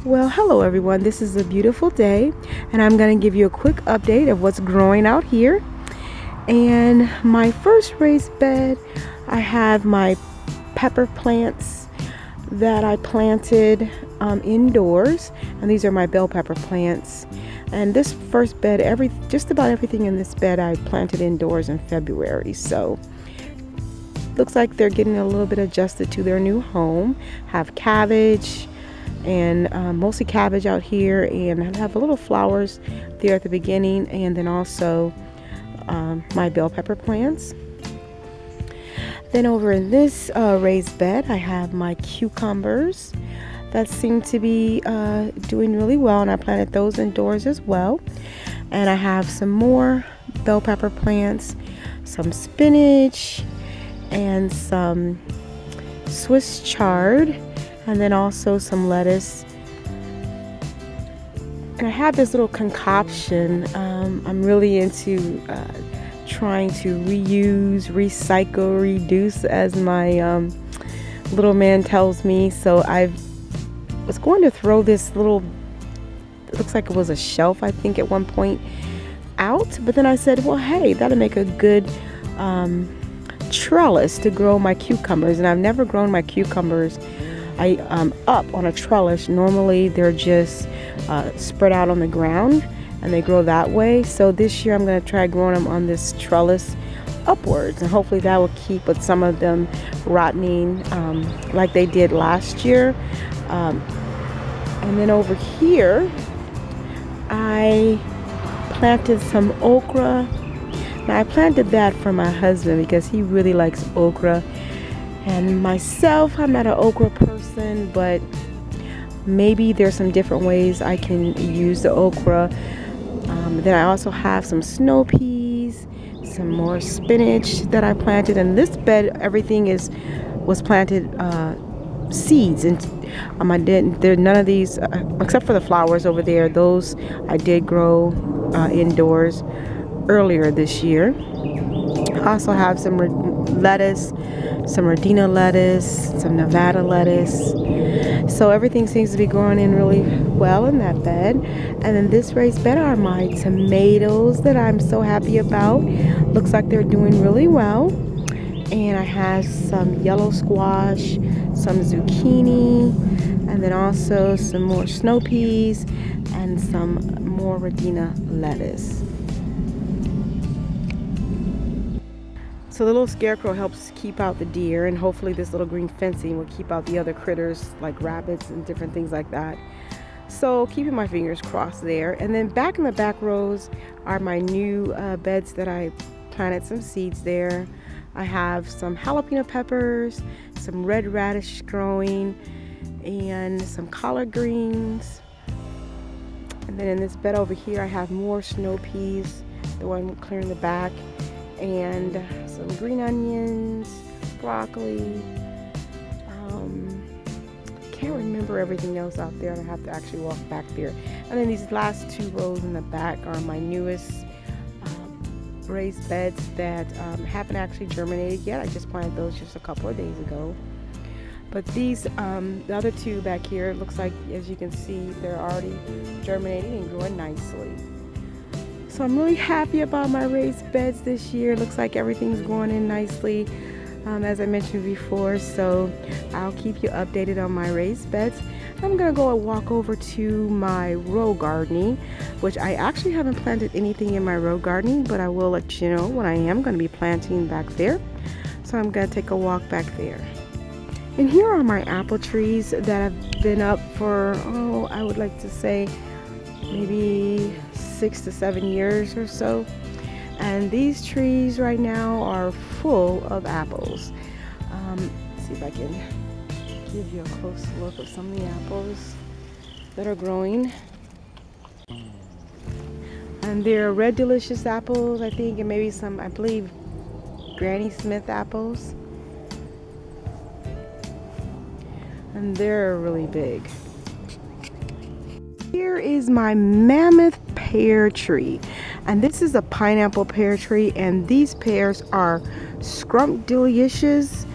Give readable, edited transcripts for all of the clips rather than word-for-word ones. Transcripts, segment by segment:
Well, hello everyone. This is a beautiful day, and I'm going to give you a quick update of what's growing out here. And my first raised bed, I have my pepper plants that I planted indoors, and these are my bell pepper plants. And this first bed, just about everything in this bed I planted indoors in February. So looks like they're getting a little bit adjusted to their new home. Have cabbage and mostly cabbage out here, and I have a little flowers there at the beginning, and then also my bell pepper plants. Then over in this raised bed, I have my cucumbers that seem to be doing really well, and I planted those indoors as well. And I have some more bell pepper plants, some spinach, and some Swiss chard, and then also some lettuce. And I have this little concoction. I'm really into trying to reuse, recycle, reduce, as my little man tells me. So I was going to throw this little, it looks like it was a shelf, I think, at one point out. But then I said, well, hey, that'll make a good trellis to grow my cucumbers. And I've never grown my cucumbers up on a trellis. Normally they're just spread out on the ground and they grow that way. So this year I'm going to try growing them on this trellis upwards, and hopefully that will keep with some of them rotting like they did last year. And then over here I planted some okra. Now I planted that for my husband because he really likes okra. And myself, I'm not an okra person, but maybe there's some different ways I can use the okra. Then I also have some snow peas, some more spinach that I planted. And this bed, everything was planted seeds, and none of these except for the flowers over there. Those I did grow indoors earlier this year. I also have some lettuce, some Radina lettuce, some Nevada lettuce. So everything seems to be growing in really well in that bed. And then this raised bed are my tomatoes that I'm so happy about. Looks like they're doing really well. And I have some yellow squash, some zucchini, and then also some more snow peas and some more Radina lettuce. So the little scarecrow helps keep out the deer, and hopefully this little green fencing will keep out the other critters like rabbits and different things like that. So keeping my fingers crossed there. And then back in the back rows are my new beds that I planted some seeds there. I have some jalapeno peppers, some red radish growing, and some collard greens. And then in this bed over here I have more snow peas, the one clearing the back, and some green onions, broccoli. Can't remember everything else out there, and I have to actually walk back there. And then these last two rows in the back are my newest raised beds that haven't actually germinated yet. I just planted those just a couple of days ago. But these, the other two back here, it looks like, as you can see, they're already germinating and growing nicely. So I'm really happy about my raised beds this year. Looks like everything's growing in nicely, as I mentioned before. So I'll keep you updated on my raised beds. I'm gonna go and walk over to my row gardening, which I actually haven't planted anything in my row gardening, but I will let you know when I am gonna be planting back there. So I'm gonna take a walk back there. And here are my apple trees that have been up for, I would like to say maybe 6 to 7 years or so. And these trees right now are full of apples. Let's see if I can give you a close look of some of the apples that are growing. And they're red delicious apples, I think, and maybe some, I believe, Granny Smith apples. And they're really big. Here is my mammoth pear tree, and this is a pineapple pear tree, and these pears are scrumptious.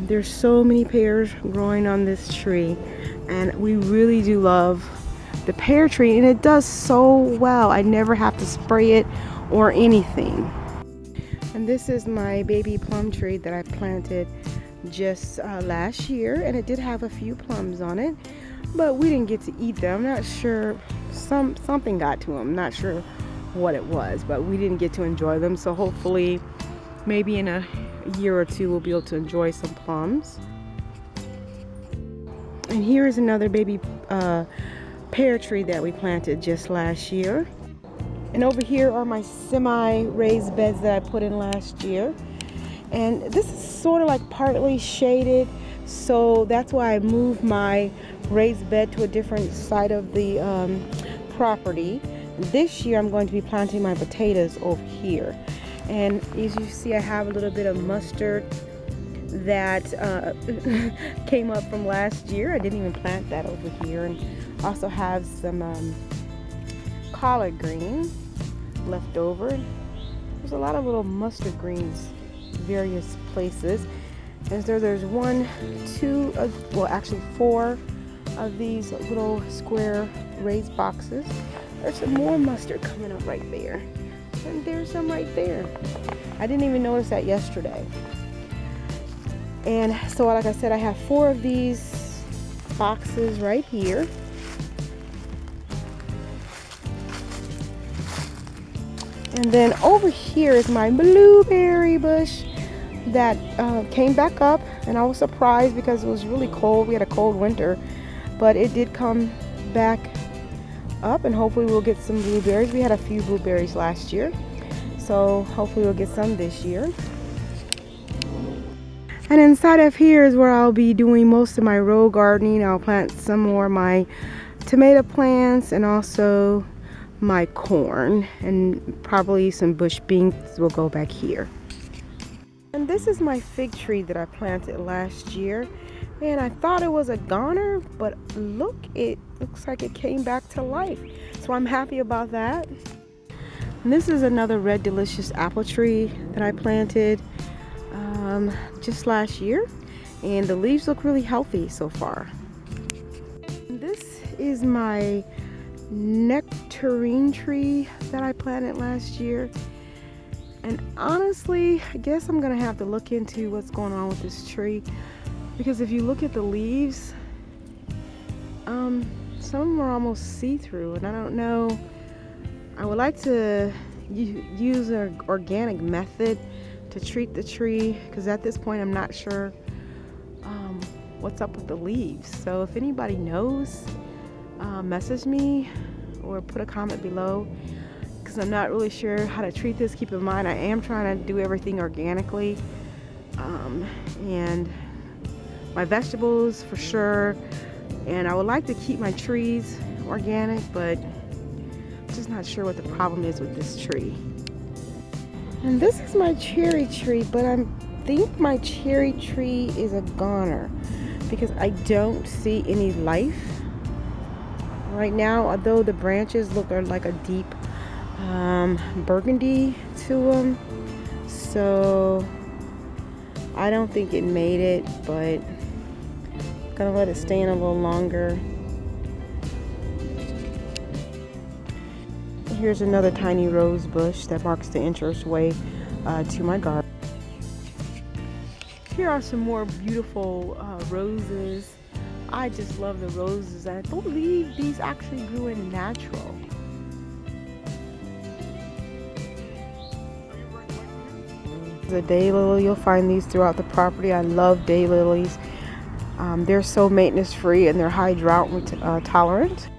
There's so many pears growing on this tree, and we really do love the pear tree, and it does so well. I never have to spray it or anything. And this is my baby plum tree that I planted just last year, and it did have a few plums on it, but we didn't get to eat them. I'm not sure, something got to them. Not sure what it was, but we didn't get to enjoy them. So hopefully maybe in a year or two we'll be able to enjoy some plums. And here is another baby pear tree that we planted just last year. And over here are my semi-raised beds that I put in last year. And this is sort of like partly shaded, so that's why I moved my raised bed to a different side of the property. This year I'm going to be planting my potatoes over here. And as you see, I have a little bit of mustard that came up from last year. I didn't even plant that over here. And also have some collard greens left over. There's a lot of little mustard greens various places. And so there's one, two, well actually four of these little square raised boxes. There's some more mustard coming up right there. And there's some right there. I didn't even notice that yesterday. And so like I said, I have four of these boxes right here. And then over here is my blueberry bush that came back up, and I was surprised because it was really cold. We had a cold winter, but it did come back up, and hopefully we'll get some blueberries. We had a few blueberries last year, so hopefully we'll get some this year. And inside of here is where I'll be doing most of my row gardening. I'll plant some more of my tomato plants and also my corn, and probably some bush beans will go back here. And this is my fig tree that I planted last year, and I thought it was a goner, but look, it looks like it came back to life, so I'm happy about that. And this is another red delicious apple tree that I planted just last year, and the leaves look really healthy so far. And this is my nectarine tree that I planted last year, and honestly I guess I'm gonna have to look into what's going on with this tree, because if you look at the leaves, some of them are almost see-through, and I don't know. I would like to use an organic method to treat the tree, because at this point I'm not sure what's up with the leaves. So if anybody knows, message me or put a comment below, because I'm not really sure how to treat this. Keep in mind, I am trying to do everything organically, and my vegetables for sure, and I would like to keep my trees organic, but I'm just not sure what the problem is with this tree. And this is my cherry tree, but I think my cherry tree is a goner because I don't see any life right now, although the branches look like a deep burgundy to them, so I don't think it made it, but I'm gonna let it stay in a little longer. Here's another tiny rose bush that marks the entranceway to my garden. Here are some more beautiful roses. I just love the roses, and I believe these actually grew in natural. The daylily, you'll find these throughout the property. I love daylilies. They're so maintenance free and they're high drought tolerant.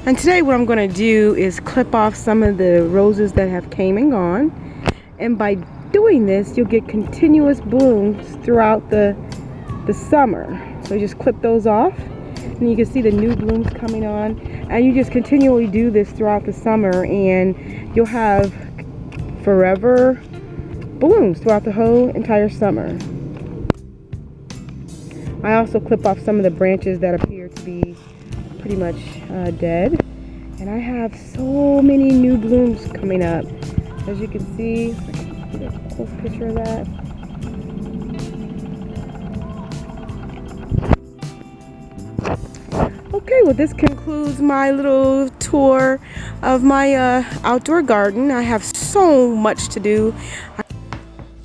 And today what I'm going to do is clip off some of the roses that have came and gone, and by doing this you'll get continuous blooms throughout the summer. So you just clip those off and you can see the new blooms coming on, and you just continually do this throughout the summer and you'll have forever blooms throughout the whole entire summer. I also clip off some of the branches that appear to be pretty much dead, and I have so many new blooms coming up. As you can see, get a close picture of that. Okay, well, this concludes my little tour of my outdoor garden. I have so much to do.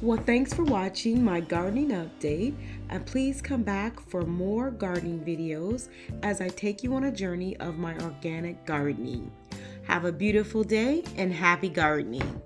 Well, thanks for watching my gardening update, and please come back for more gardening videos as I take you on a journey of my organic gardening. Have a beautiful day and happy gardening.